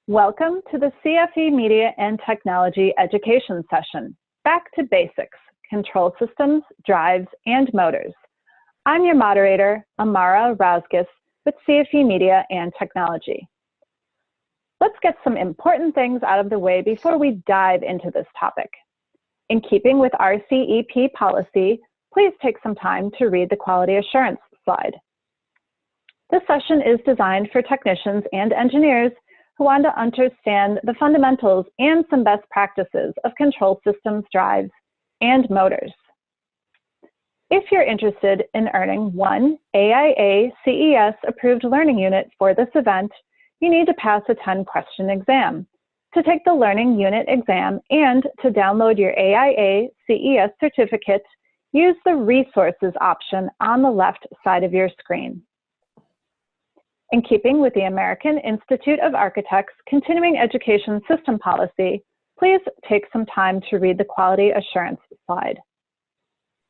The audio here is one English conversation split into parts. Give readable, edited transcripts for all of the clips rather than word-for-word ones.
Welcome to the CFE Media and Technology Education Session, Back to Basics, Control Systems, Drives, and Motors. I'm your moderator, Amara Rausgis with CFE Media and Technology. Let's get some important things out of the way before we dive into this topic. In keeping with RCEP policy, please take some time to read the quality assurance slide. This session is designed for technicians and engineers who want to understand the fundamentals and some best practices of control systems, drives, and motors. If you're interested in earning one AIA CES approved learning unit for this event, you need to pass a 10-question exam. To take the learning unit exam and to download your AIA CES certificate, use the resources option on the left side of your screen. In keeping with the American Institute of Architects Continuing Education System Policy, please take some time to read the quality assurance slide.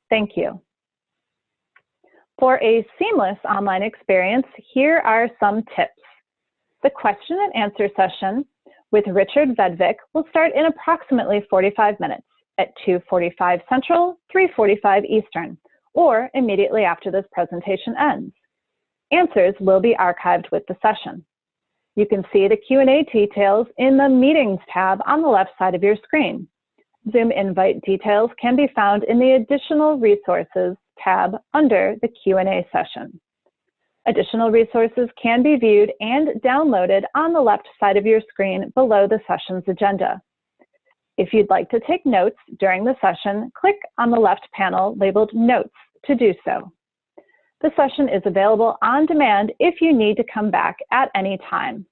Thank you. For a seamless online experience, here are some tips. The question and answer session with Richard Vedvik will start in approximately 45 minutes at 2:45 Central, 3:45 Eastern, or immediately after this presentation ends. Answers will be archived with the session. You can see the Q&A details in the Meetings tab on the left side of your screen. Zoom invite details can be found in the Additional Resources tab under the Q&A session. Additional resources can be viewed and downloaded on the left side of your screen below the session's agenda. If you'd like to take notes during the session, click on the left panel labeled Notes to do so. The session is available on demand if you need to come back at any time.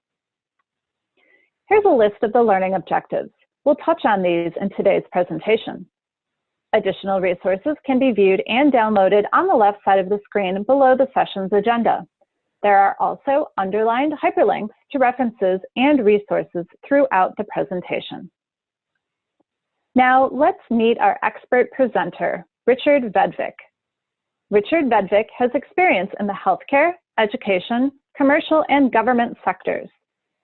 Here's a list of the learning objectives. We'll touch on these in today's presentation. Additional resources can be viewed and downloaded on the left side of the screen below the session's agenda. There are also underlined hyperlinks to references and resources throughout the presentation. Now let's meet our expert presenter, Richard Vedvik. Richard Vedvik has experience in the healthcare, education, commercial, and government sectors.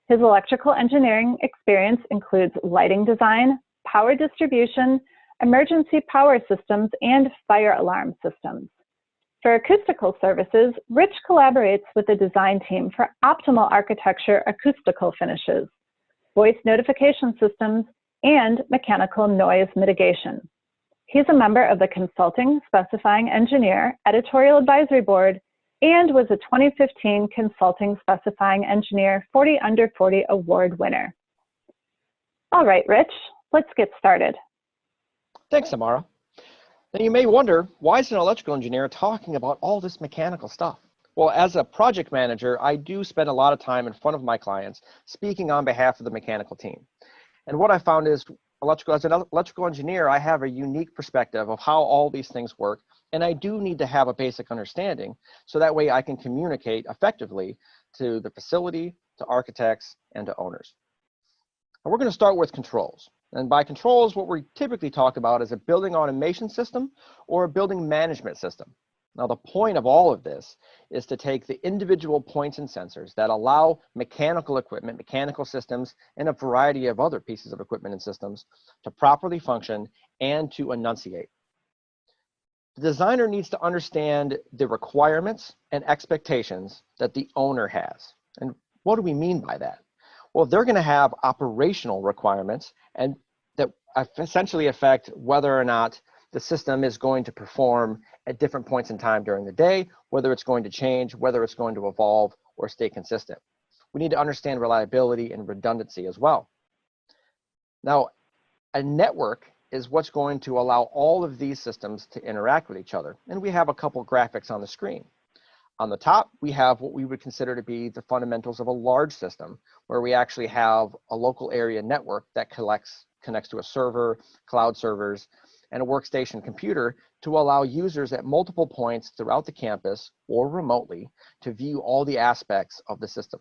His electrical engineering experience includes lighting design, power distribution, emergency power systems, and fire alarm systems. For acoustical services, Rich collaborates with the design team for optimal architecture acoustical finishes, voice notification systems, and mechanical noise mitigation. He's a member of the Consulting Specifying Engineer Editorial Advisory Board and was a 2015 Consulting Specifying Engineer 40 Under 40 Award winner. All right, Rich, let's get started. Thanks, Amara. Now you may wonder, why is an electrical engineer talking about all this mechanical stuff? Well, as a project manager, I do spend a lot of time in front of my clients speaking on behalf of the mechanical team. And what I found is, as an electrical engineer, I have a unique perspective of how all these things work, and I do need to have a basic understanding so that way I can communicate effectively to the facility, to architects, and to owners. And we're going to start with controls. And by controls, what we typically talk about is a building automation system or a building management system. Now, the point of all of this is to take the individual points and sensors that allow mechanical equipment, mechanical systems, and a variety of other pieces of equipment and systems to properly function and to enunciate. The designer needs to understand the requirements and expectations that the owner has. And what do we mean by that? Well, they're going to have operational requirements and that essentially affect whether or not the system is going to perform at different points in time during the day, whether it's going to change, whether it's going to evolve or stay consistent. We need to understand reliability and redundancy as well. Now, a network is what's going to allow all of these systems to interact with each other. And we have a couple graphics on the screen. On the top, we have what we would consider to be the fundamentals of a large system, where we actually have a local area network that connects to a server, cloud servers, and a workstation computer to allow users at multiple points throughout the campus or remotely to view all the aspects of the system.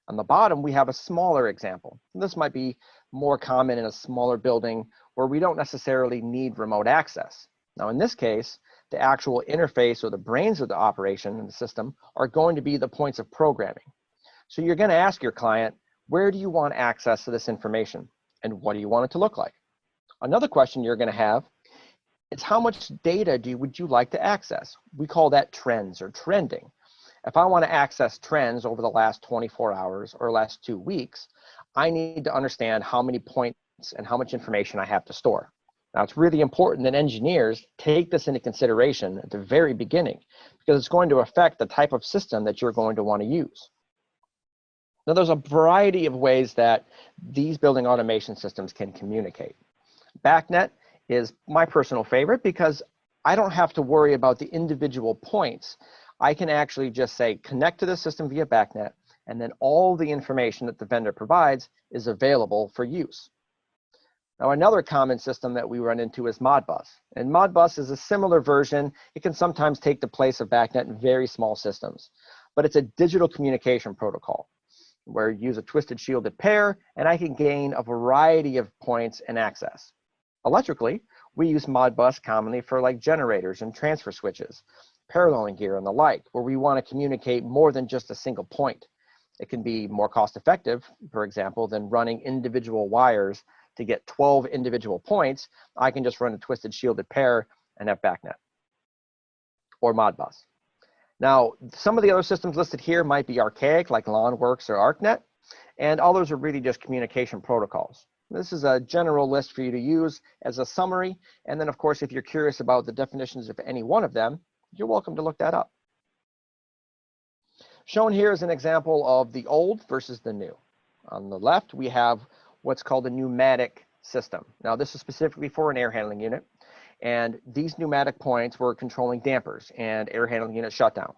On the bottom, we have a smaller example. This might be more common in a smaller building where we don't necessarily need remote access. Now, in this case, the actual interface or the brains of the operation in the system are going to be the points of programming. So you're going to ask your client, Where do you want access to this information? And what do you want it to look like? Another question you're going to have is how much data would you like to access? We call that trends or trending. If I want to access trends over the last 24 hours or last 2 weeks, I need to understand how many points and how much information I have to store. Now, it's really important that engineers take this into consideration at the very beginning because it's going to affect the type of system that you're going to want to use. Now, there's a variety of ways that these building automation systems can communicate. BACnet is my personal favorite because I don't have to worry about the individual points. I can actually just say connect to the system via BACnet, and then all the information that the vendor provides is available for use. Now, another common system that we run into is Modbus. And Modbus is a similar version. It can sometimes take the place of BACnet in very small systems. But it's a digital communication protocol where you use a twisted shielded pair, and I can gain a variety of points and access. Electrically, we use Modbus commonly for like generators and transfer switches, paralleling gear and the like, where we want to communicate more than just a single point. It can be more cost effective, for example, than running individual wires to get 12 individual points. I can just run a twisted shielded pair and have BACnet or Modbus. Now, some of the other systems listed here might be archaic, like LonWorks or ArcNet, and others are really just communication protocols. This is a general list for you to use as a summary, and then of course, if you're curious about the definitions of any one of them, you're welcome to look that up. Shown here is an example of the old versus the new. On the left, we have what's called a pneumatic system. Now, this is specifically for an air handling unit, and these pneumatic points were controlling dampers and air handling unit shutdown.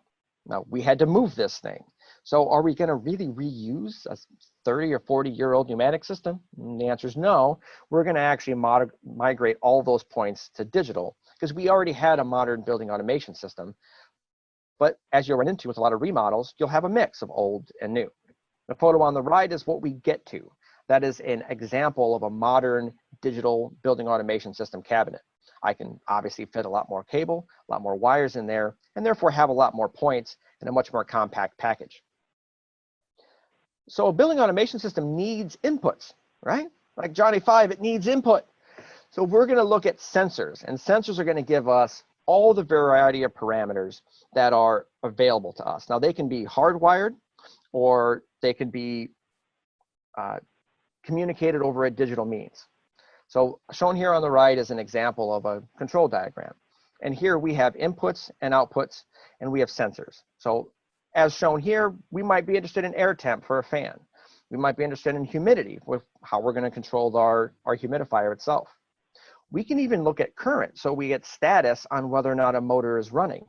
Now, we had to move this thing. So are we going to really reuse a 30 or 40-year-old pneumatic system? And the answer is no. We're going to actually migrate all those points to digital because we already had a modern building automation system. But as you'll run into with a lot of remodels, you'll have a mix of old and new. The photo on the right is what we get to. That is an example of a modern digital building automation system cabinet. I can obviously fit a lot more cable, a lot more wires in there, and therefore have a lot more points in a much more compact package. So a building automation system needs inputs, right? Like Johnny 5, it needs input. So we're going to look at sensors, and sensors are going to give us all the variety of parameters that are available to us. Now, they can be hardwired, or they can be communicated over a digital means. So shown here on the right is an example of a control diagram. And here we have inputs and outputs, and we have sensors. So as shown here, we might be interested in air temp for a fan. We might be interested in humidity with how we're going to control our humidifier itself. We can even look at current, so we get status on whether or not a motor is running.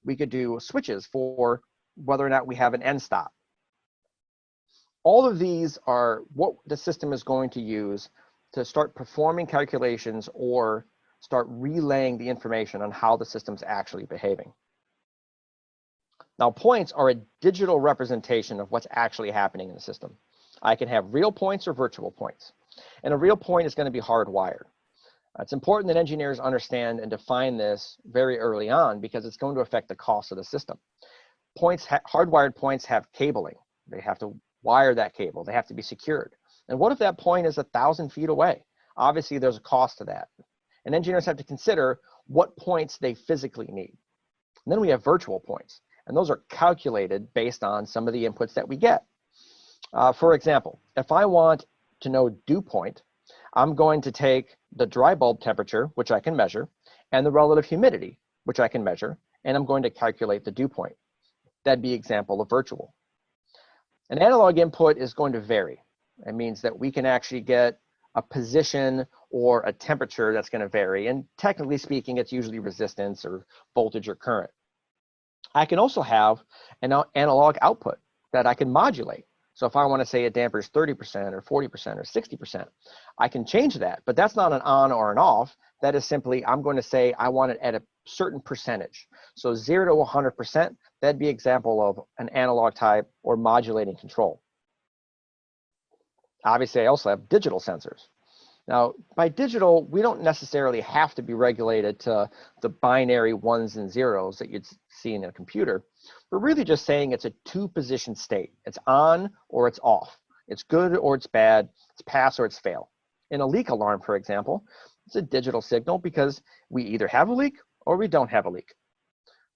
We could do switches for whether or not we have an end stop. All of these are what the system is going to use to start performing calculations or start relaying the information on how the system's actually behaving. Now, points are a digital representation of what's actually happening in the system. I can have real points or virtual points. And a real point is going to be hardwired. It's important that engineers understand and define this very early on because it's going to affect the cost of the system. Hardwired points have cabling. They have to wire that cable. They have to be secured. And what if that point is 1,000 feet away? Obviously, there's a cost to that. And engineers have to consider what points they physically need. And then we have virtual points. And those are calculated based on some of the inputs that we get. For example, if I want to know dew point, I'm going to take the dry bulb temperature, which I can measure, and the relative humidity, which I can measure, and I'm going to calculate the dew point. That'd be an example of virtual. An analog input is going to vary. It means that we can actually get a position or a temperature that's going to vary. And technically speaking, it's usually resistance or voltage or current. I can also have an analog output that I can modulate. So if I want to say a damper is 30% or 40% or 60%, I can change that. But that's not an on or an off. That is simply, I'm going to say I want it at a certain percentage. So 0 to 100%, that'd be an example of an analog type or modulating control. Obviously, I also have digital sensors. Now, by digital, we don't necessarily have to be regulated to the binary ones and zeros that you'd see in a computer. We're really just saying it's a two-position state. It's on or it's off. It's good or it's bad, it's pass or it's fail. In a leak alarm, for example, it's a digital signal because we either have a leak or we don't have a leak.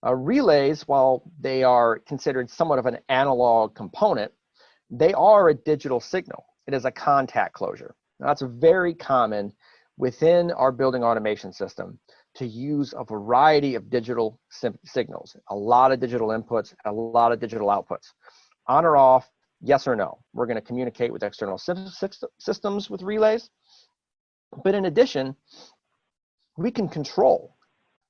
Relays, while they are considered somewhat of an analog component, they are a digital signal. It is a contact closure. Now, that's very common within our building automation system to use a variety of digital signals, a lot of digital inputs, a lot of digital outputs. On or off, yes or no. We're going to communicate with external systems with relays. But in addition, we can control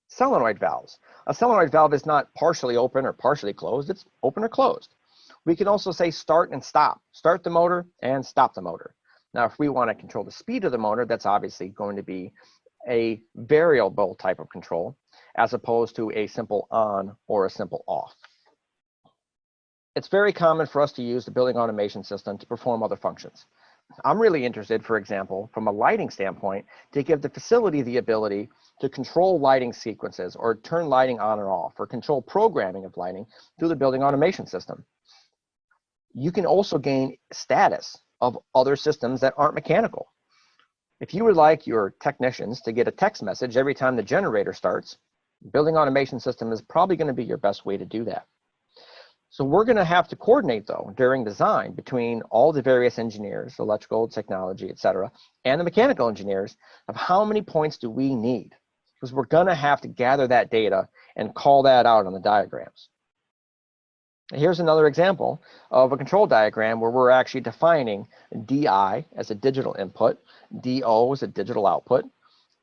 solenoid valves. A solenoid valve is not partially open or partially closed, it's open or closed. We can also say start and stop. Start the motor and stop the motor. Now, if we want to control the speed of the motor, that's obviously going to be a variable type of control as opposed to a simple on or a simple off. It's very common for us to use the building automation system to perform other functions. I'm really interested, for example, from a lighting standpoint, to give the facility the ability to control lighting sequences or turn lighting on or off or control programming of lighting through the building automation system. You can also gain status of other systems that aren't mechanical. If you would like your technicians to get a text message every time the generator starts, building automation system is probably going to be your best way to do that. So we're going to have to coordinate, though, during design between all the various engineers, electrical, technology, et cetera, and the mechanical engineers of how many points do we need, because we're going to have to gather that data and call that out on the diagrams. Here's another example of a control diagram where we're actually defining DI as a digital input, DO as a digital output,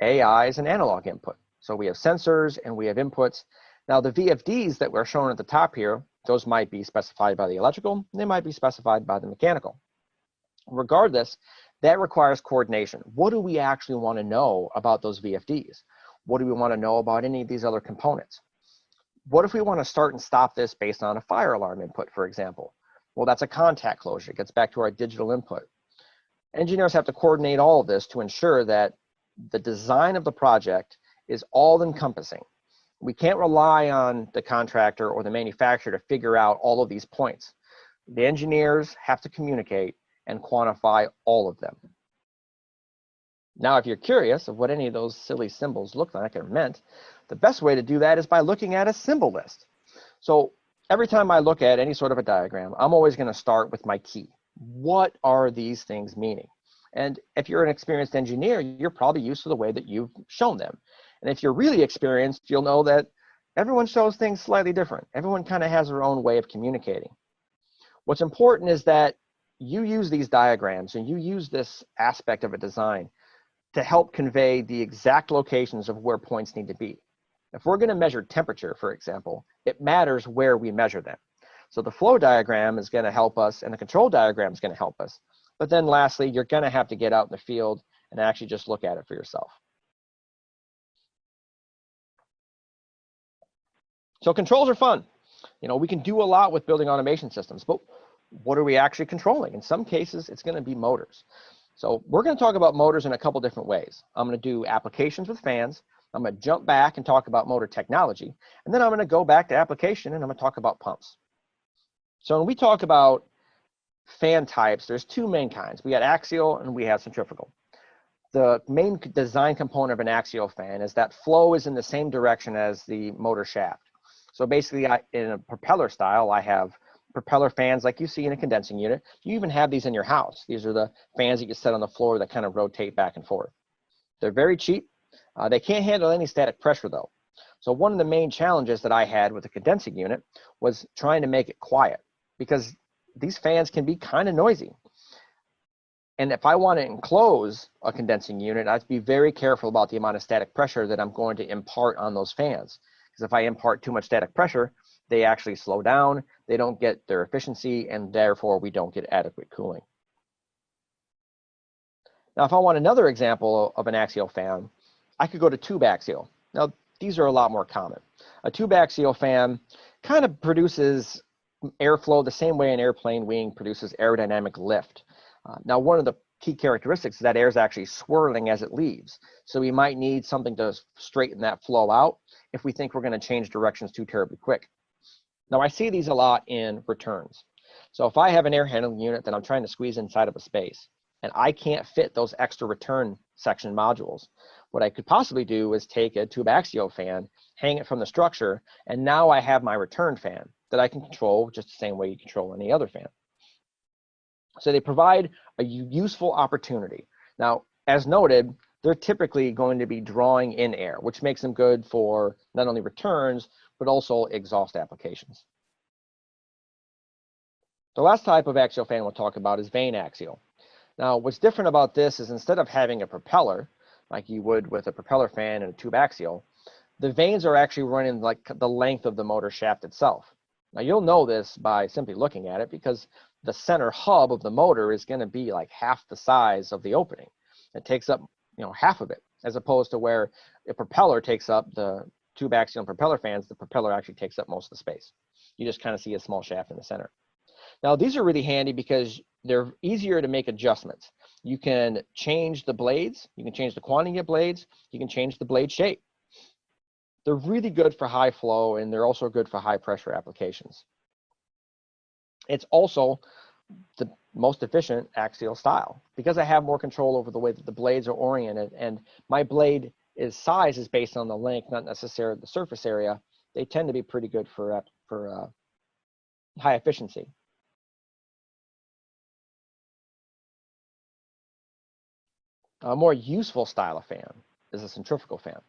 AI as an analog input. So we have sensors and we have inputs. Now the VFDs that we're showing at the top here, those might be specified by the electrical, they might be specified by the mechanical. Regardless, that requires coordination. What do we actually want to know about those VFDs? What do we want to know about any of these other components? What if we want to start and stop this based on a fire alarm input, for example? Well, that's a contact closure. It gets back to our digital input. Engineers have to coordinate all of this to ensure that the design of the project is all-encompassing. We can't rely on the contractor or the manufacturer to figure out all of these points. The engineers have to communicate and quantify all of them. Now, if you're curious of what any of those silly symbols look like or meant, the best way to do that is by looking at a symbol list. So every time I look at any sort of a diagram, I'm always going to start with my key. What are these things meaning? And if you're an experienced engineer, you're probably used to the way that you've shown them. And if you're really experienced, you'll know that everyone shows things slightly different. Everyone kind of has their own way of communicating. What's important is that you use these diagrams and you use this aspect of a design to help convey the exact locations of where points need to be. If we're going to measure temperature, for example, it matters where we measure them. So the flow diagram is going to help us and the control diagram is going to help us. But then lastly, you're going to have to get out in the field and actually just look at it for yourself. So controls are fun. You know, we can do a lot with building automation systems, but what are we actually controlling? In some cases, it's going to be motors. So we're going to talk about motors in a couple different ways. I'm going to do applications with fans. I'm going to jump back and talk about motor technology. And then I'm going to go back to application and I'm going to talk about pumps. So when we talk about fan types, there's two main kinds. We got axial and we have centrifugal. The main design component of an axial fan is that flow is in the same direction as the motor shaft. So basically, in a propeller style, I have propeller fans like you see in a condensing unit. You even have these in your house. These are the fans that you set on the floor that kind of rotate back and forth. They're very cheap. They can't handle any static pressure though. So one of the main challenges that I had with the condensing unit was trying to make it quiet because these fans can be kind of noisy. And if I want to enclose a condensing unit, I have to be very careful about the amount of static pressure that I'm going to impart on those fans. Because if I impart too much static pressure, they actually slow down, they don't get their efficiency, and therefore we don't get adequate cooling. Now, if I want another example of an axial fan, I could go to tube axial. Now, these are a lot more common. A tube axial fan kind of produces airflow the same way an airplane wing produces aerodynamic lift. Now, one of the key characteristics is that air is actually swirling as it leaves. So we might need something to straighten that flow out if we think we're going to change directions too terribly quick. Now, I see these a lot in returns. So if I have an air handling unit that I'm trying to squeeze inside of a space and I can't fit those extra return section modules, what I could possibly do is take a tube axial fan, hang it from the structure, and now I have my return fan that I can control just the same way you control any other fan. So they provide a useful opportunity. Now, as noted, they're typically going to be drawing in air, which makes them good for not only returns, but also exhaust applications. The last type of axial fan we'll talk about is vane axial. Now, what's different about this is instead of having a propeller, like you would with a propeller fan and a tube axial, the vanes are actually running like the length of the motor shaft itself. Now, you'll know this by simply looking at it because the center hub of the motor is going to be like half the size of the opening. It takes up, half of it, as opposed to where a propeller takes up the tube axial and propeller fans, the propeller actually takes up most of the space. You just kind of see a small shaft in the center. Now, these are really handy because they're easier to make adjustments. You can change the blades, you can change the quantity of blades, you can change the blade shape. They're really good for high flow, and they're also good for high pressure applications. It's also the most efficient axial style because I have more control over the way that the blades are oriented, and my blade size is based on the length, not necessarily the surface area. They tend to be pretty good for high efficiency. A more useful style of fan is a centrifugal fan.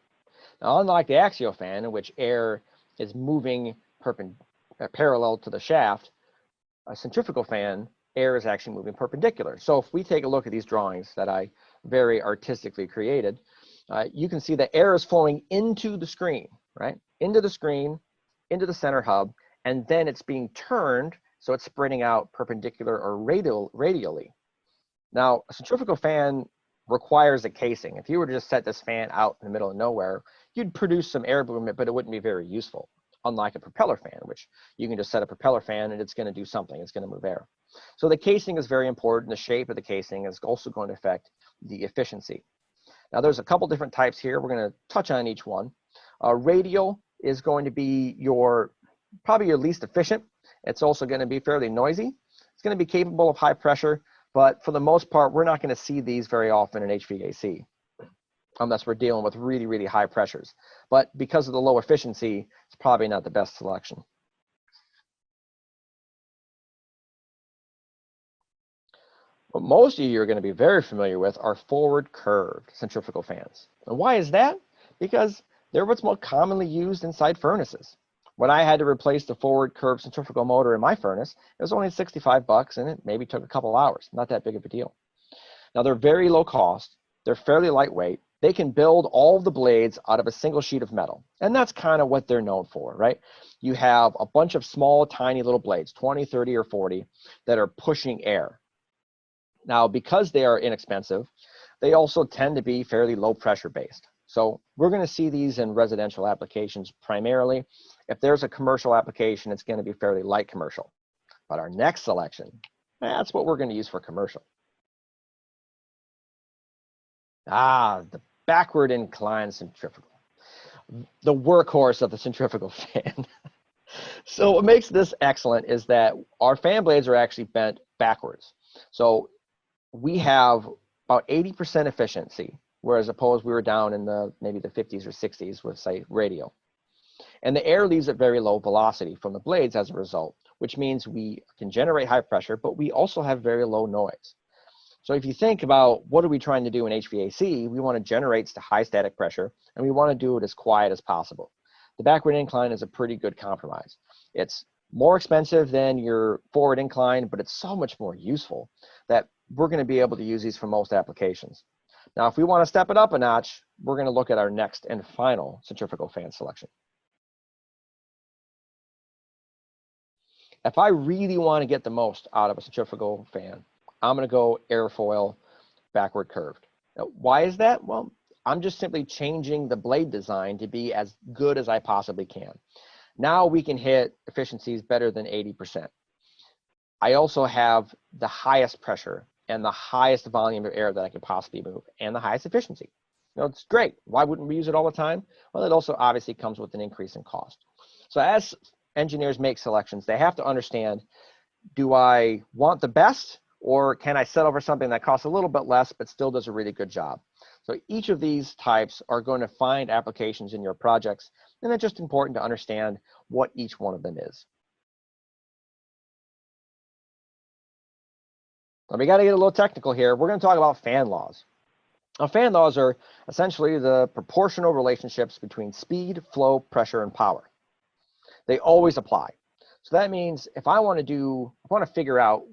Now, unlike the axial fan, in which air is moving parallel to the shaft, a centrifugal fan, air is actually moving perpendicular. So if we take a look at these drawings that I very artistically created, you can see that air is flowing into the screen, right? Into the screen, into the center hub, and then it's being turned so it's spreading out perpendicular or radially. Now, a centrifugal fan requires a casing. If you were to just set this fan out in the middle of nowhere, you'd produce some air movement, but it wouldn't be very useful, unlike a propeller fan, which you can just set a propeller fan and it's going to do something. It's going to move air. So the casing is very important. The shape of the casing is also going to affect the efficiency. Now, there's a couple different types here. We're going to touch on each one. Radial is going to be probably your least efficient. It's also going to be fairly noisy. It's going to be capable of high pressure, but for the most part, we're not going to see these very often in HVAC unless we're dealing with really, really high pressures. But because of the low efficiency, it's probably not the best selection. What most of you are going to be very familiar with are forward curved centrifugal fans. And why is that? Because they're what's most commonly used inside furnaces. When I had to replace the forward curved centrifugal motor in my furnace, it was only $65 and it maybe took a couple hours. Not that big of a deal. Now, they're very low cost. They're fairly lightweight. They can build all the blades out of a single sheet of metal. And that's kind of what they're known for, right? You have a bunch of small, tiny little blades, 20, 30, or 40, that are pushing air. Now, because they are inexpensive, they also tend to be fairly low pressure based. So we're going to see these in residential applications primarily. If there's a commercial application, it's going to be fairly light commercial. But our next selection, that's what we're going to use for commercial. The backward inclined centrifugal, the workhorse of the centrifugal fan. So what makes this excellent is that our fan blades are actually bent backwards. So we have about 80% efficiency, whereas opposed we were down in maybe the 50s or 60s with, say, radial. And the air leaves at very low velocity from the blades as a result, which means we can generate high pressure, but we also have very low noise. So if you think about what are we trying to do in HVAC, we want to generate high static pressure, and we want to do it as quiet as possible. The backward incline is a pretty good compromise. It's more expensive than your forward incline, but it's so much more useful that we're going to be able to use these for most applications. Now, if we want to step it up a notch, we're going to look at our next and final centrifugal fan selection. If I really want to get the most out of a centrifugal fan, I'm going to go airfoil backward curved. Now, why is that? Well, I'm just simply changing the blade design to be as good as I possibly can. Now we can hit efficiencies better than 80%. I also have the highest pressure and the highest volume of air that I could possibly move and the highest efficiency. It's great. Why wouldn't we use it all the time? Well, it also obviously comes with an increase in cost. So as engineers make selections, they have to understand do I want the best, or can I settle for something that costs a little bit less but still does a really good job? So each of these types are going to find applications in your projects, and it's just important to understand what each one of them is. Now, we got to get a little technical here. We're going to talk about fan laws. Now, fan laws are essentially the proportional relationships between speed, flow, pressure, and power. They always apply. So that means if I want to figure out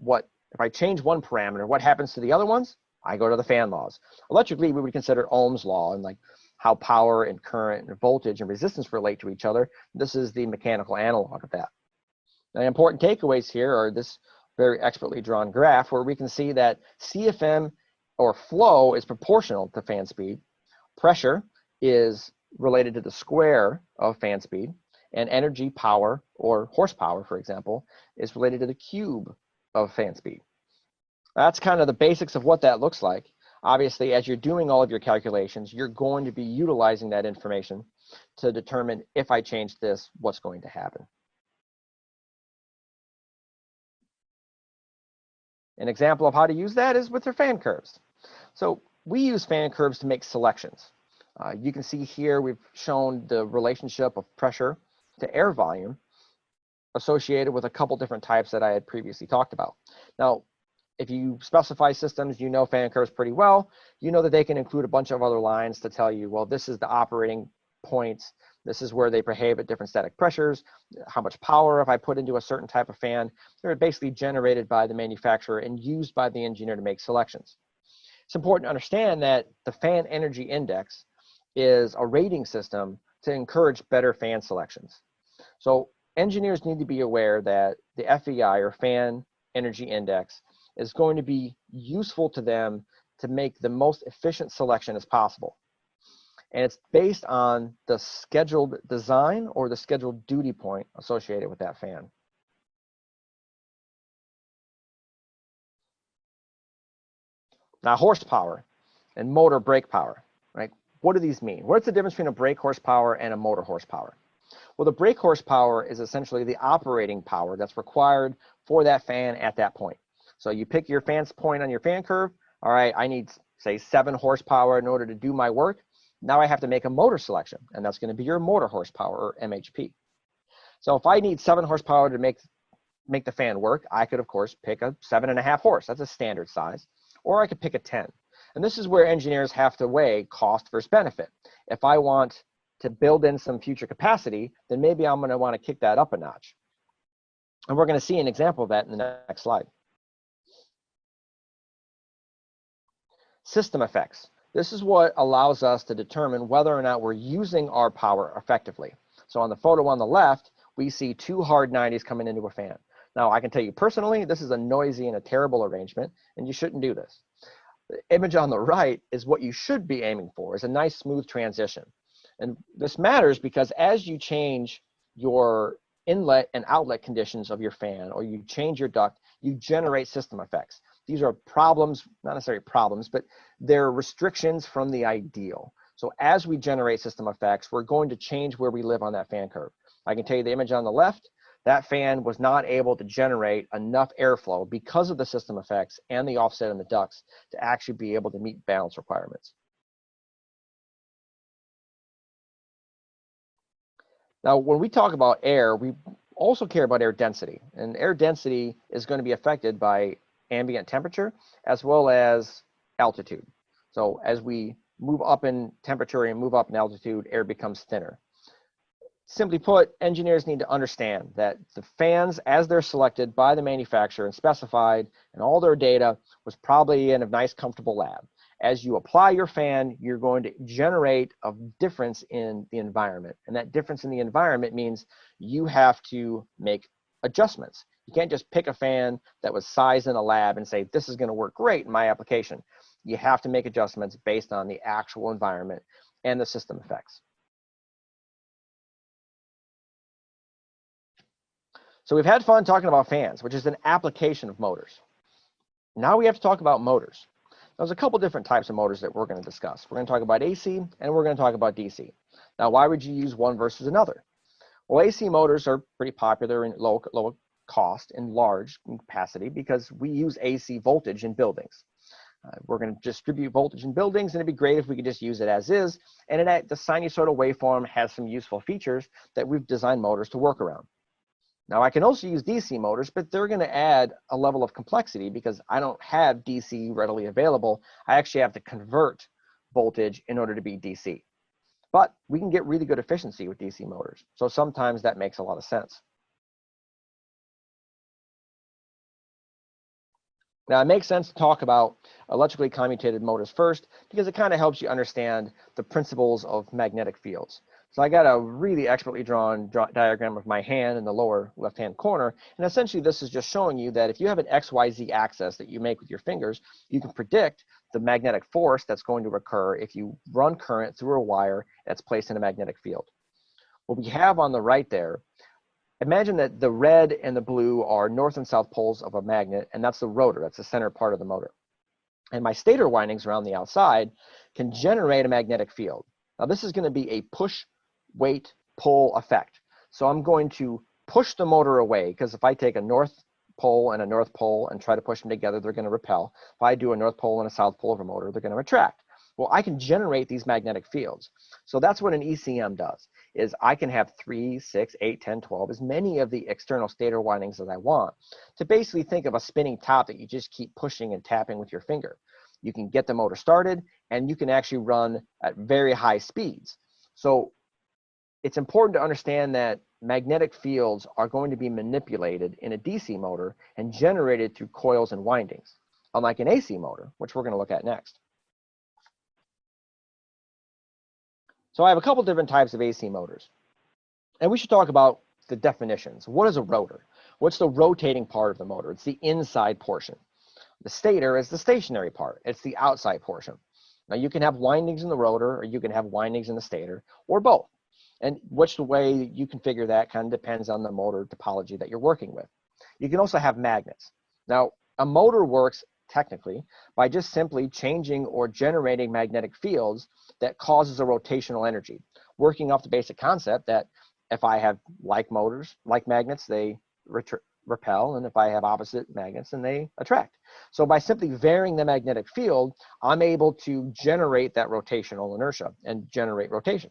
if I change one parameter, what happens to the other ones, I go to the fan laws. Electrically, we would consider Ohm's law and like how power and current and voltage and resistance relate to each other. This is the mechanical analog of that. Now, the important takeaways here are this very expertly drawn graph where we can see that CFM or flow is proportional to fan speed. Pressure is related to the square of fan speed. And energy, power, or horsepower, for example, is related to the cube of fan speed. That's kind of the basics of what that looks like. Obviously, as you're doing all of your calculations, you're going to be utilizing that information to determine if I change this, what's going to happen. An example of how to use that is with your fan curves. So we use fan curves to make selections. You can see here we've shown the relationship of pressure to air volume associated with a couple different types that I had previously talked about. Now, if you specify systems, you know fan curves pretty well. You know that they can include a bunch of other lines to tell you, well, this is the operating points. This is where they behave at different static pressures, how much power if I put into a certain type of fan. They're basically generated by the manufacturer and used by the engineer to make selections. It's important to understand that the fan energy index is a rating system to encourage better fan selections. So engineers need to be aware that the FEI, or fan energy index, is going to be useful to them to make the most efficient selection as possible. And it's based on the scheduled design or the scheduled duty point associated with that fan. Now, horsepower and motor brake power, right? What do these mean? What's the difference between a brake horsepower and a motor horsepower? Well, the brake horsepower is essentially the operating power that's required for that fan at that point. So you pick your fan's point on your fan curve. All right, I need, say, 7 horsepower in order to do my work. Now I have to make a motor selection, and that's going to be your motor horsepower, or MHP. So if I need 7 horsepower to make the fan work, I could, of course, pick a 7.5 horse. That's a standard size. Or I could pick a 10. And this is where engineers have to weigh cost versus benefit. If I want to build in some future capacity, then maybe I'm going to want to kick that up a notch. And we're going to see an example of that in the next slide. System effects. This is what allows us to determine whether or not we're using our power effectively. So on the photo on the left, we see 2 hard 90s coming into a fan. Now, I can tell you personally, this is a noisy and a terrible arrangement, and you shouldn't do this. The image on the right is what you should be aiming for, is a nice smooth transition. And this matters because as you change your inlet and outlet conditions of your fan, or you change your duct, you generate system effects. These are problems, not necessarily problems, but they're restrictions from the ideal. So as we generate system effects, we're going to change where we live on that fan curve. I can tell you the image on the left, that fan was not able to generate enough airflow because of the system effects and the offset in the ducts to actually be able to meet balance requirements. Now, when we talk about air, we also care about air density. And air density is going to be affected by ambient temperature as well as altitude. So as we move up in temperature and move up in altitude, air becomes thinner. Simply put, engineers need to understand that the fans, as they're selected by the manufacturer and specified, and all their data was probably in a nice, comfortable lab. As you apply your fan, you're going to generate a difference in the environment. And that difference in the environment means you have to make adjustments. You can't just pick a fan that was sized in a lab and say, this is going to work great in my application. You have to make adjustments based on the actual environment and the system effects. So we've had fun talking about fans, which is an application of motors. Now we have to talk about motors. There's a couple different types of motors that we're going to discuss. We're going to talk about AC and we're going to talk about DC. Now, why would you use one versus another? Well, AC motors are pretty popular in low cost and large in capacity because we use AC voltage in buildings. We're going to distribute voltage in buildings, and it'd be great if we could just use it as is. And the sinusoidal waveform has some useful features that we've designed motors to work around. Now, I can also use DC motors, but they're going to add a level of complexity because I don't have DC readily available. I actually have to convert voltage in order to be DC. But we can get really good efficiency with DC motors. So sometimes that makes a lot of sense. Now, it makes sense to talk about electrically commutated motors first because it kind of helps you understand the principles of magnetic fields. So I got a really expertly drawn diagram of my hand in the lower left-hand corner. And essentially, this is just showing you that if you have an XYZ axis that you make with your fingers, you can predict the magnetic force that's going to occur if you run current through a wire that's placed in a magnetic field. What we have on the right there, imagine that the red and the blue are north and south poles of a magnet, and that's the rotor. That's the center part of the motor. And my stator windings around the outside can generate a magnetic field. Now, this is going to be a push, weight, pull effect. So I'm going to push the motor away, because if I take a north pole and a north pole and try to push them together, they're going to repel. If I do a north pole and a south pole of a motor, they're going to attract. Well, I can generate these magnetic fields. So that's what an ECM does, is I can have 3, 6, 8, 10, 12, as many of the external stator windings as I want, to basically think of a spinning top that you just keep pushing and tapping with your finger. You can get the motor started, and you can actually run at very high speeds. So it's important to understand that magnetic fields are going to be manipulated in a DC motor and generated through coils and windings, unlike an AC motor, which we're going to look at next. So I have a couple different types of AC motors. And we should talk about the definitions. What is a rotor? What's the rotating part of the motor? It's the inside portion. The stator is the stationary part. It's the outside portion. Now, you can have windings in the rotor, or you can have windings in the stator, or both. And which way you configure that kind of depends on the motor topology that you're working with. You can also have magnets. Now, a motor works technically by just simply changing or generating magnetic fields that causes a rotational energy, working off the basic concept that if I have like magnets, they repel, and if I have opposite magnets, then they attract. So by simply varying the magnetic field, I'm able to generate that rotational inertia and generate rotation.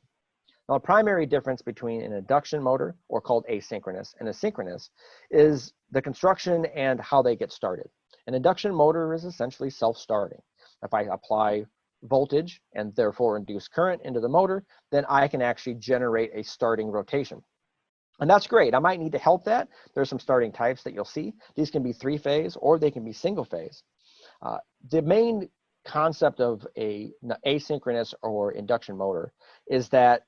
Now, the primary difference between an induction motor, or called asynchronous, and a synchronous is the construction and how they get started. An induction motor is essentially self-starting. If I apply voltage and therefore induce current into the motor, then I can actually generate a starting rotation. And that's great. I might need to help that. There's some starting types that you'll see. These can be three-phase or they can be single-phase. The main concept of an asynchronous or induction motor is that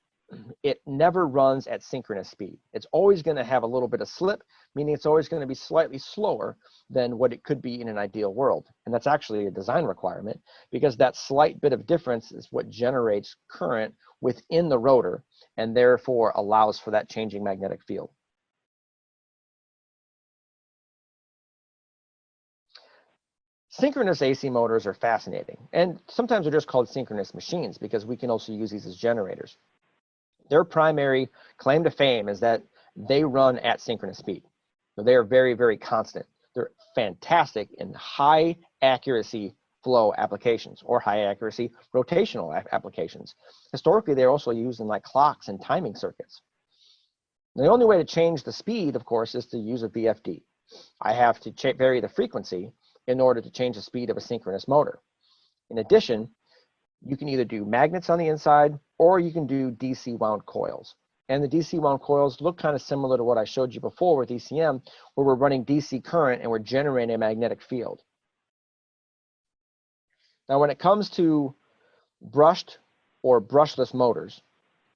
it never runs at synchronous speed. It's always going to have a little bit of slip, meaning it's always going to be slightly slower than what it could be in an ideal world. And that's actually a design requirement, because that slight bit of difference is what generates current within the rotor and therefore allows for that changing magnetic field. Synchronous AC motors are fascinating, and sometimes they're just called synchronous machines because we can also use these as generators. Their primary claim to fame is that they run at synchronous speed. So they are very, very constant. They're fantastic in high accuracy flow applications or high accuracy rotational applications. Historically, they're also used in like clocks and timing circuits. The only way to change the speed, of course, is to use a VFD. I have to vary the frequency in order to change the speed of a synchronous motor. In addition, you can either do magnets on the inside or you can do DC wound coils. And the DC wound coils look kind of similar to what I showed you before with ECM, where we're running DC current and we're generating a magnetic field. Now, when it comes to brushed or brushless motors,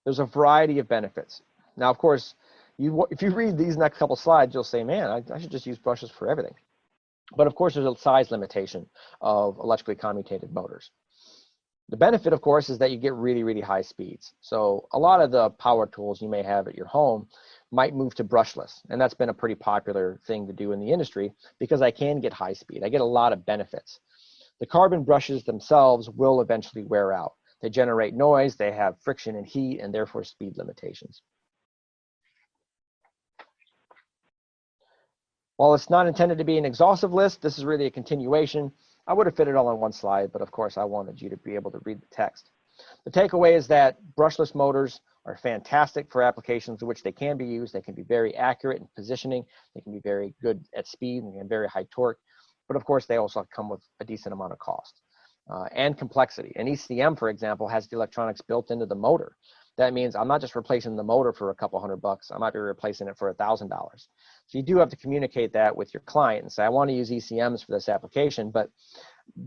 there's a variety of benefits. Now, of course, if you read these next couple slides, you'll say, man, I should just use brushes for everything. But of course, there's a size limitation of electrically commutated motors. The benefit, of course, is that you get really, really high speeds. So a lot of the power tools you may have at your home might move to brushless. And that's been a pretty popular thing to do in the industry because I can get high speed. I get a lot of benefits. The carbon brushes themselves will eventually wear out. They generate noise, they have friction and heat, and therefore speed limitations. While it's not intended to be an exhaustive list, this is really a continuation. I would have fit it all on one slide, but of course I wanted you to be able to read the text. The takeaway is that brushless motors are fantastic for applications in which they can be used. They can be very accurate in positioning. They can be very good at speed and very high torque. But of course, they also come with a decent amount of cost and complexity. An ECM, for example, has the electronics built into the motor. That means I'm not just replacing the motor for a couple $100. I might be replacing it for $1,000. So you do have to communicate that with your client and say, I want to use ECMs for this application, but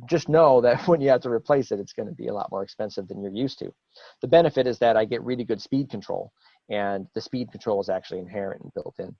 just know that when you have to replace it, it's going to be a lot more expensive than you're used to. The benefit is that I get really good speed control, and the speed control is actually inherent and built in.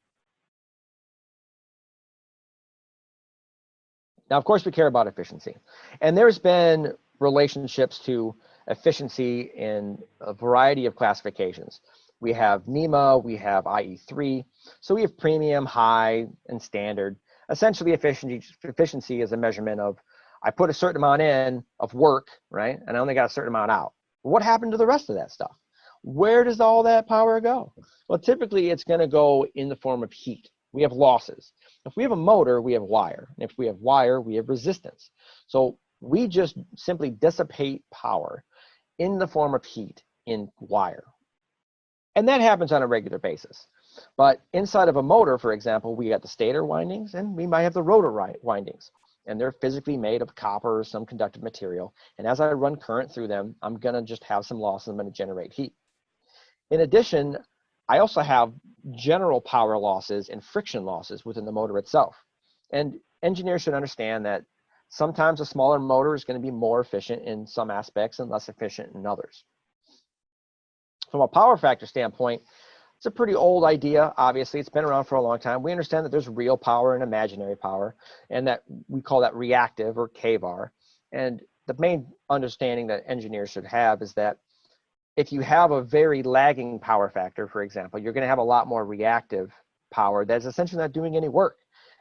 Now, of course, we care about efficiency. And there's been relationships to efficiency in a variety of classifications. We have NEMA, we have IE3. So we have premium, high, and standard. Essentially, efficiency is a measurement of, I put a certain amount in of work, right? And I only got a certain amount out. What happened to the rest of that stuff? Where does all that power go? Well, typically, it's going to go in the form of heat. We have losses. If we have a motor, we have wire. And if we have wire, we have resistance. So we just simply dissipate power in the form of heat in wire. And that happens on a regular basis. But inside of a motor, for example, we got the stator windings and we might have the rotor windings. And they're physically made of copper or some conductive material. And as I run current through them, I'm going to just have some loss and I'm going to generate heat. In addition, I also have general power losses and friction losses within the motor itself. And engineers should understand that sometimes a smaller motor is going to be more efficient in some aspects and less efficient in others. From a power factor standpoint, it's a pretty old idea. Obviously, it's been around for a long time. We understand that there's real power and imaginary power, and that we call that reactive or kVAR. And the main understanding that engineers should have is that if you have a very lagging power factor, for example, you're going to have a lot more reactive power that's essentially not doing any work.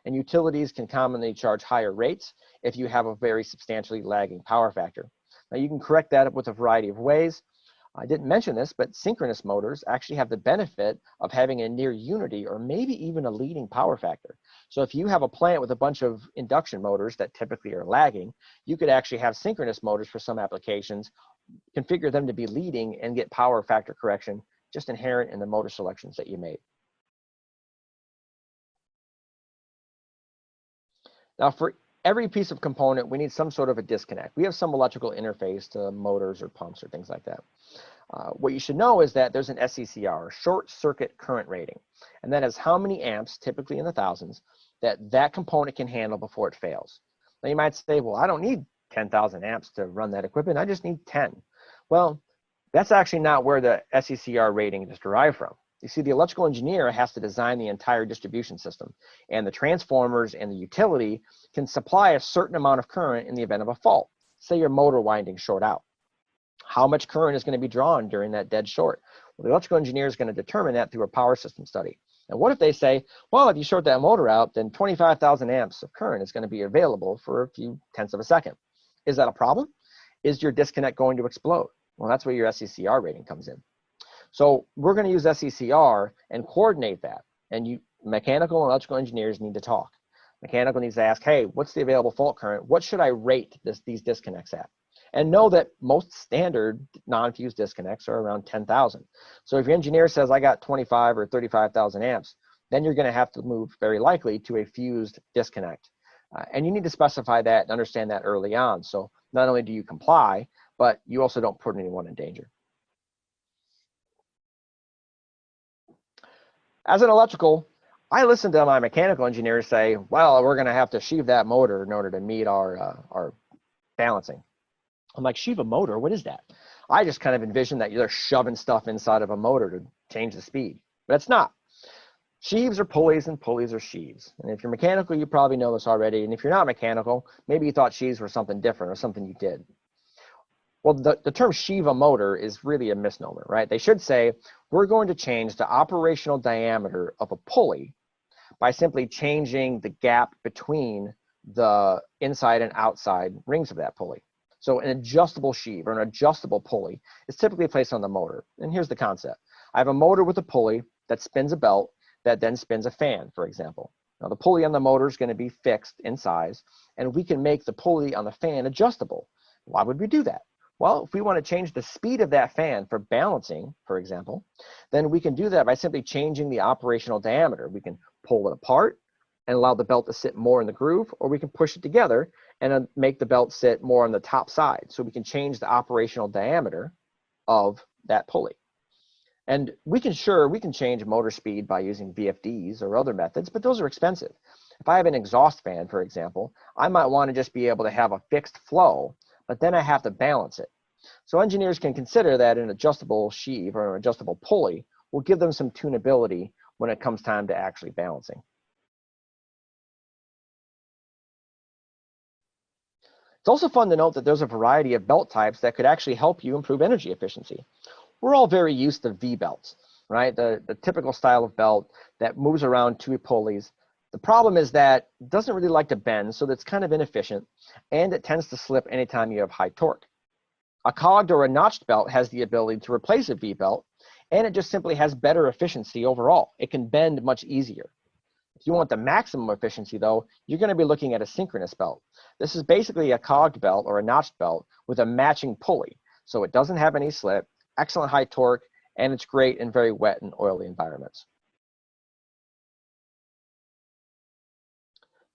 And utilities can commonly charge higher rates if you have a very substantially lagging power factor. Now, you can correct that with a variety of ways. I didn't mention this, but synchronous motors actually have the benefit of having a near unity or maybe even a leading power factor. So if you have a plant with a bunch of induction motors that typically are lagging, you could actually have synchronous motors for some applications, configure them to be leading and get power factor correction just inherent in the motor selections that you made. Now, for every piece of component, we need some sort of a disconnect. We have some electrical interface to motors or pumps or things like that. What you should know is that there's an SCCR, short circuit current rating, and that is how many amps, typically in the thousands, that component can handle before it fails. Now, you might say, well, I don't need 10,000 amps to run that equipment. I just need 10. Well, that's actually not where the SCCR rating is derived from. You see, the electrical engineer has to design the entire distribution system, and the transformers and the utility can supply a certain amount of current in the event of a fault. Say your motor winding short out. How much current is going to be drawn during that dead short? Well, the electrical engineer is going to determine that through a power system study. And what if they say, well, if you short that motor out, then 25,000 amps of current is going to be available for a few tenths of a second. Is that a problem? Is your disconnect going to explode? Well, that's where your SCCR rating comes in. So we're going to use SCCR and coordinate that. And mechanical and electrical engineers need to talk. Mechanical needs to ask, hey, what's the available fault current? What should I rate these disconnects at? And know that most standard non-fused disconnects are around 10,000. So if your engineer says, I got 25 or 35,000 amps, then you're going to have to move very likely to a fused disconnect. And you need to specify that and understand that early on. So not only do you comply, but you also don't put anyone in danger. As an electrical, I listen to my mechanical engineers say, well, we're going to have to sheave that motor in order to meet our balancing. I'm like, sheave a motor? What is that? I just kind of envision that you're shoving stuff inside of a motor to change the speed, but it's not. Sheaves are pulleys and pulleys are sheaves. And if you're mechanical, you probably know this already. And if you're not mechanical, maybe you thought sheaves were something different or something you did. Well, the term sheave a motor is really a misnomer, right? They should say, we're going to change the operational diameter of a pulley by simply changing the gap between the inside and outside rings of that pulley. So an adjustable sheave or an adjustable pulley is typically placed on the motor. And here's the concept. I have a motor with a pulley that spins a belt that then spins a fan, for example. Now the pulley on the motor is going to be fixed in size, and we can make the pulley on the fan adjustable. Why would we do that? Well, if we want to change the speed of that fan for balancing, for example, then we can do that by simply changing the operational diameter. We can pull it apart and allow the belt to sit more in the groove, or we can push it together and make the belt sit more on the top side. So we can change the operational diameter of that pulley. And we can change motor speed by using VFDs or other methods, but those are expensive. If I have an exhaust fan, for example, I might want to just be able to have a fixed flow, but then I have to balance it. So engineers can consider that an adjustable sheave or an adjustable pulley will give them some tunability when it comes time to actually balancing. It's also fun to note that there's a variety of belt types that could actually help you improve energy efficiency. We're all very used to V-belts, right? The typical style of belt that moves around two pulleys. The problem is that it doesn't really like to bend, so that's kind of inefficient, and it tends to slip anytime you have high torque. A cogged or a notched belt has the ability to replace a V-belt, and it just simply has better efficiency overall. It can bend much easier. If you want the maximum efficiency, though, you're going to be looking at a synchronous belt. This is basically a cogged belt or a notched belt with a matching pulley, so it doesn't have any slip, excellent high torque, and it's great in very wet and oily environments.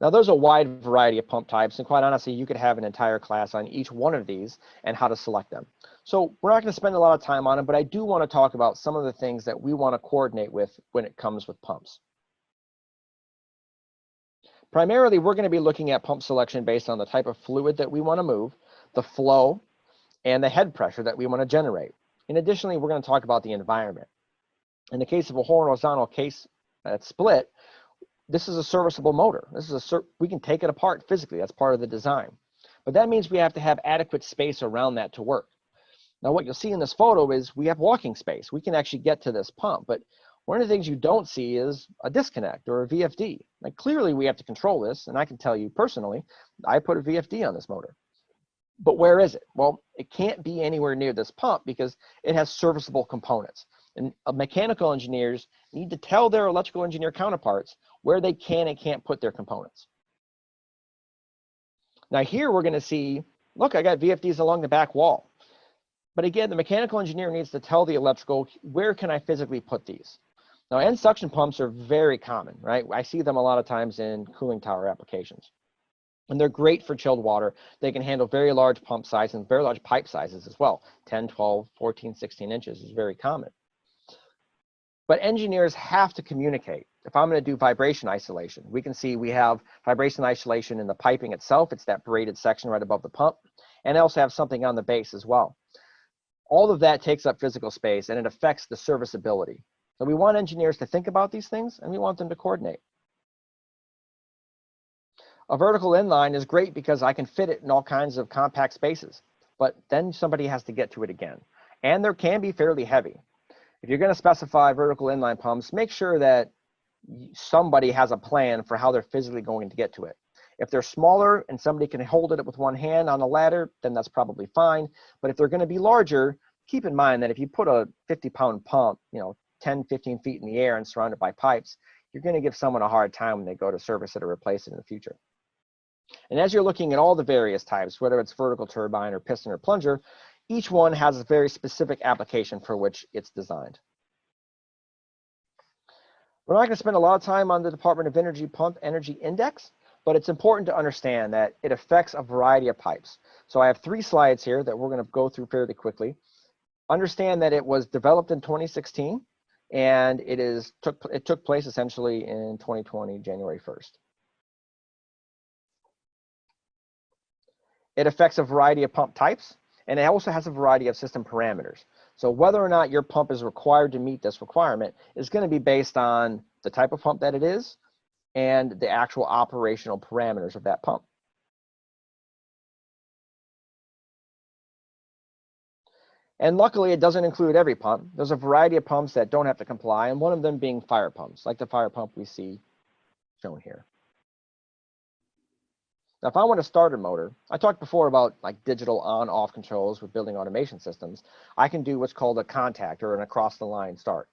Now, there's a wide variety of pump types, and quite honestly, you could have an entire class on each one of these and how to select them. So we're not going to spend a lot of time on them, but I do want to talk about some of the things that we want to coordinate with when it comes with pumps. Primarily, we're going to be looking at pump selection based on the type of fluid that we want to move, the flow, and the head pressure that we want to generate. And additionally, we're going to talk about the environment. In the case of a horizontal case that's split, this is a serviceable motor. We can take it apart physically. That's part of the design. But that means we have to have adequate space around that to work. Now, what you'll see in this photo is we have walking space. We can actually get to this pump, but one of the things you don't see is a disconnect or a VFD. Like, clearly, we have to control this, and I can tell you personally, I put a VFD on this motor. But where is it? Well, it can't be anywhere near this pump because it has serviceable components. And mechanical engineers need to tell their electrical engineer counterparts where they can and can't put their components. Now here we're going to see, look, I got VFDs along the back wall. But again, the mechanical engineer needs to tell the electrical, where can I physically put these? Now, end suction pumps are very common, right? I see them a lot of times in cooling tower applications. And they're great for chilled water. They can handle very large pump sizes and very large pipe sizes as well. 10, 12, 14, 16 inches is very common. But engineers have to communicate. If I'm going to do vibration isolation, we can see we have vibration isolation in the piping itself. It's that braided section right above the pump. And I also have something on the base as well. All of that takes up physical space, and it affects the serviceability. So we want engineers to think about these things, and we want them to coordinate. A vertical inline is great because I can fit it in all kinds of compact spaces, but then somebody has to get to it again. And they can be fairly heavy. If you're going to specify vertical inline pumps, make sure that somebody has a plan for how they're physically going to get to it. If they're smaller and somebody can hold it with one hand on a ladder, then that's probably fine. But if they're going to be larger, keep in mind that if you put a 50-pound pump, 10, 15 feet in the air and surrounded by pipes, you're going to give someone a hard time when they go to service it or replace it in the future. And as you're looking at all the various types, whether it's vertical turbine or piston or plunger, each one has a very specific application for which it's designed. We're not going to spend a lot of time on the Department of Energy Pump Energy Index, but it's important to understand that it affects a variety of pipes. So I have 3 slides here that we're going to go through fairly quickly. Understand that it was developed in 2016, and it took place essentially in 2020, January 1st. It affects a variety of pump types, and it also has a variety of system parameters. So whether or not your pump is required to meet this requirement is going to be based on the type of pump that it is and the actual operational parameters of that pump. And luckily, it doesn't include every pump. There's a variety of pumps that don't have to comply, and one of them being fire pumps, like the fire pump we see shown here. Now, if I want to start a motor, I talked before about like digital on-off controls with building automation systems. I can do what's called a contact or an across-the-line start.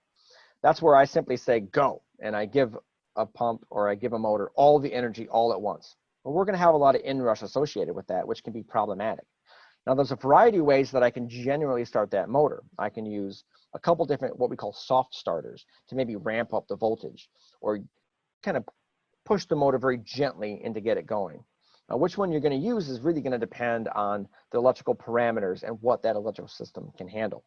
That's where I simply say go, and I give a pump or I give a motor all the energy all at once. Well, we're going to have a lot of inrush associated with that, which can be problematic. Now, there's a variety of ways that I can generally start that motor. I can use a couple different what we call soft starters to maybe ramp up the voltage or kind of push the motor very gently in to get it going. Now, which one you're going to use is really going to depend on the electrical parameters and what that electrical system can handle.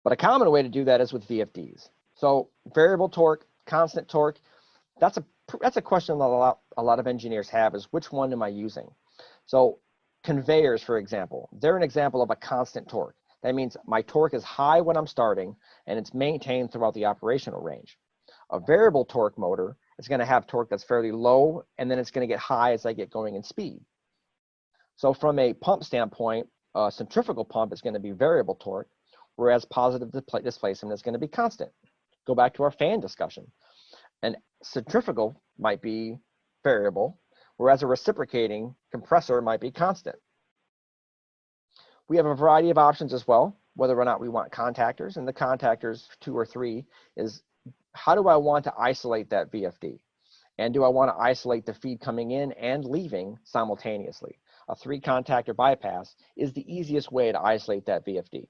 But a common way to do that is with VFDs. So variable torque, constant torque, that's a question that a lot of engineers have, is which one am I using? So conveyors, for example, they're an example of a constant torque. That means my torque is high when I'm starting and it's maintained throughout the operational range. A variable torque motor is going to have torque that's fairly low, and then it's going to get high as I get going in speed. So from a pump standpoint, a centrifugal pump is going to be variable torque, whereas positive displacement is going to be constant. Go back to our fan discussion. An centrifugal might be variable, whereas a reciprocating compressor might be constant. We have a variety of options as well, whether or not we want contactors, and the contactors, 2 or 3, is how do I want to isolate that VFD? And do I want to isolate the feed coming in and leaving simultaneously? A 3-contactor bypass is the easiest way to isolate that VFD.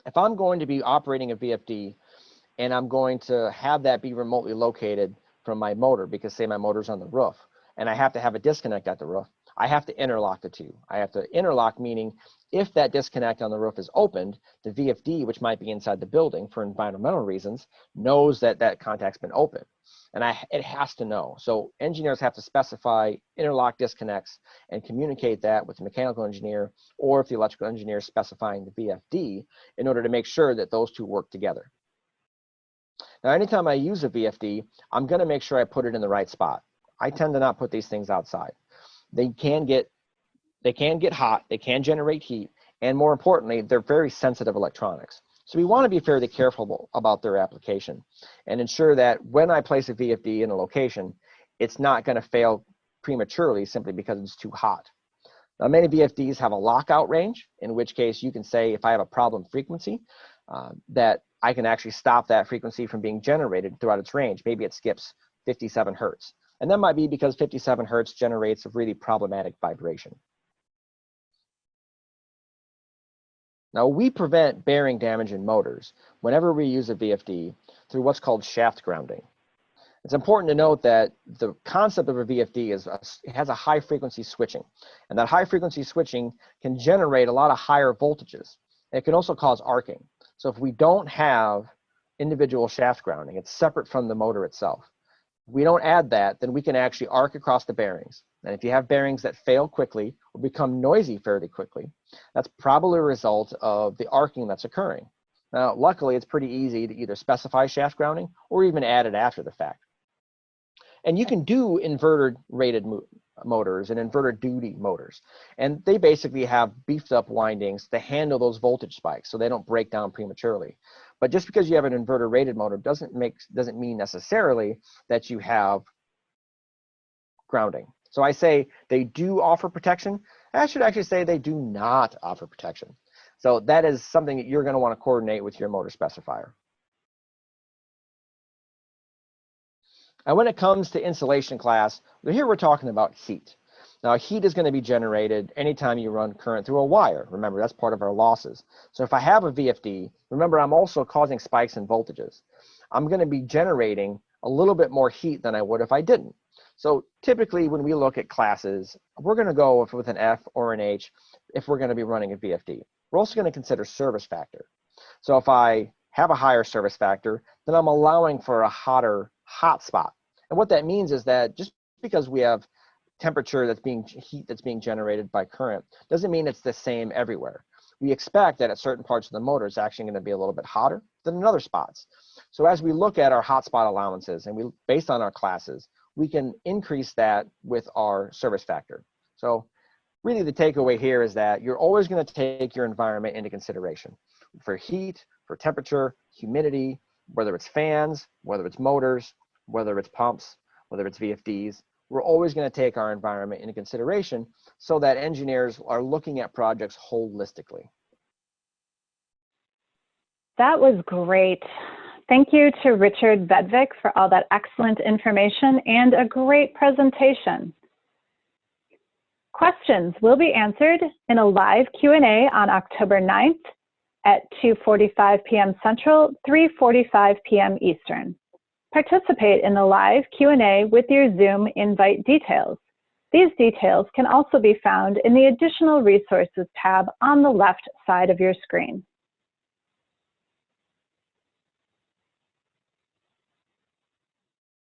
If I'm going to be operating a VFD and I'm going to have that be remotely located from my motor, because say my motor's on the roof and I have to have a disconnect at the roof, I have to interlock the two. I have to interlock, meaning if that disconnect on the roof is opened, the VFD, which might be inside the building for environmental reasons, knows that that contact's been opened. And it has to know. So engineers have to specify interlock disconnects and communicate that with the mechanical engineer, or if the electrical engineer is specifying the VFD, in order to make sure that those two work together. Now, anytime I use a VFD, I'm going to make sure I put it in the right spot. I tend to not put these things outside. They can get hot, they can generate heat, and more importantly, they're very sensitive electronics. So we want to be fairly careful about their application and ensure that when I place a VFD in a location, it's not going to fail prematurely simply because it's too hot. Now, many VFDs have a lockout range, in which case you can say if I have a problem frequency, that I can actually stop that frequency from being generated throughout its range. Maybe it skips 57 hertz. And that might be because 57 hertz generates a really problematic vibration. Now, we prevent bearing damage in motors whenever we use a VFD through what's called shaft grounding. It's important to note that the concept of a VFD is it has a high frequency switching, and that high frequency switching can generate a lot of higher voltages. It can also cause arcing. So if we don't have individual shaft grounding, it's separate from the motor itself. If we don't add that, then we can actually arc across the bearings. And if you have bearings that fail quickly or become noisy fairly quickly, that's probably a result of the arcing that's occurring. Now, luckily, it's pretty easy to either specify shaft grounding or even add it after the fact. And you can do inverter rated motors and inverter duty motors. And they basically have beefed up windings to handle those voltage spikes so they don't break down prematurely. But just because you have an inverter rated motor doesn't mean necessarily that you have grounding. So I say they do offer protection. I should actually say they do not offer protection. So that is something that you're going to want to coordinate with your motor specifier. And when it comes to insulation class, here we're talking about heat. Now, heat is going to be generated anytime you run current through a wire. Remember, that's part of our losses. So if I have a VFD, remember, I'm also causing spikes in voltages. I'm going to be generating a little bit more heat than I would if I didn't. So typically, when we look at classes, we're going to go with an F or an H if we're going to be running a VFD. We're also going to consider service factor. So if I have a higher service factor, then I'm allowing for a hotter hot spot. And what that means is that just because we have heat that's being generated by current doesn't mean it's the same everywhere. We expect that at certain parts of the motor, it's actually going to be a little bit hotter than in other spots. So as we look at our hotspot allowances and based on our classes, we can increase that with our service factor. So really the takeaway here is that you're always going to take your environment into consideration for heat, for temperature, humidity, whether it's fans, whether it's motors, whether it's pumps, whether it's VFDs. We're always going to take our environment into consideration so that engineers are looking at projects holistically. That was great. Thank you to Richard Vedvik for all that excellent information and a great presentation. Questions will be answered in a live Q&A on October 9th at 2:45 p.m. Central, 3:45 p.m. Eastern. Participate in the live Q&A with your Zoom invite details. These details can also be found in the Additional Resources tab on the left side of your screen.